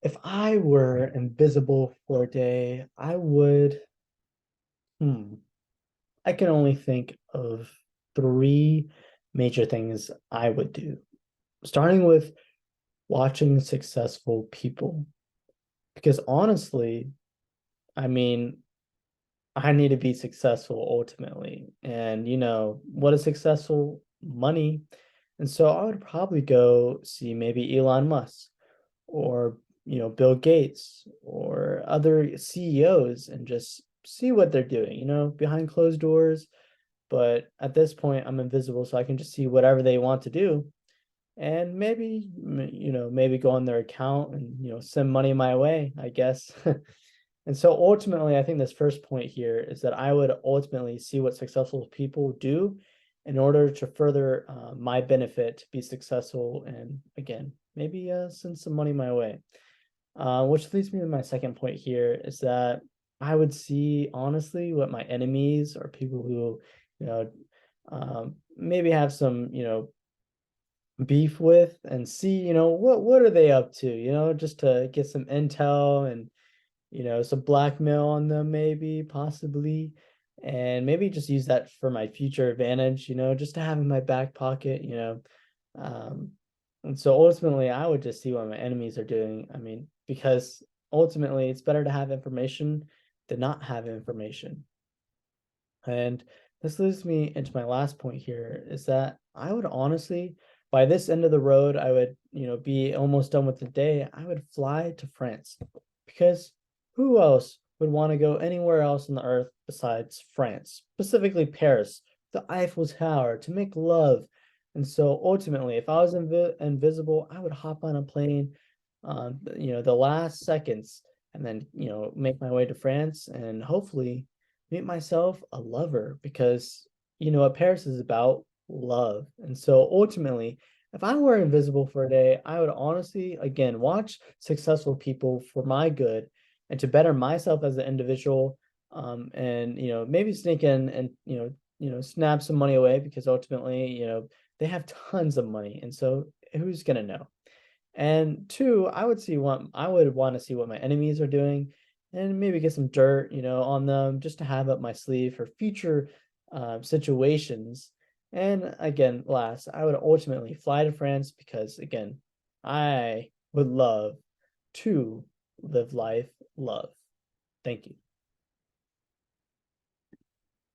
If I were invisible for a day, I would, hmm, I can only think of three major things I would do. Starting with watching successful people. Because honestly, I mean, I need to be successful ultimately. And what is successful? Money. And so I would probably go see maybe Elon Musk or Bill Gates or other CEOs and just see what they're doing, behind closed doors. But at this point, I'm invisible, so I can just see whatever they want to do, and maybe maybe go on their account and send money my way, I guess. And so ultimately, I think this first point here is that I would ultimately see what successful people do in order to further my benefit to be successful, and again, maybe send some money my way. Which leads me to my second point here is that I would see honestly what my enemies or people who, you know, maybe have some, beef with, and see, what are they up to, just to get some intel and some blackmail on them, maybe, possibly, and maybe just use that for my future advantage, just to have in my back pocket. Um, and so ultimately, I would just see what my enemies are doing. I mean, because ultimately, it's better to have information than not have information. And this leads me into my last point here is that I would honestly, by this end of the road, I would, be almost done with the day. I would fly to France because who else would want to go anywhere else on the earth besides France, specifically Paris, the Eiffel Tower, to make love. And so ultimately, if I was invisible, I would hop on a plane, the last seconds, and then, make my way to France and hopefully meet myself a lover, because what Paris is about, love. And so ultimately, if I were invisible for a day, I would honestly again watch successful people for my good and to better myself as an individual, and maybe sneak in and snap some money away, because ultimately they have tons of money, and so who's gonna know. And two, I would want to see what my enemies are doing and maybe get some dirt, on them, just to have up my sleeve for future situations. And again, last, I would ultimately fly to France because again, I would love to live life love. Thank you.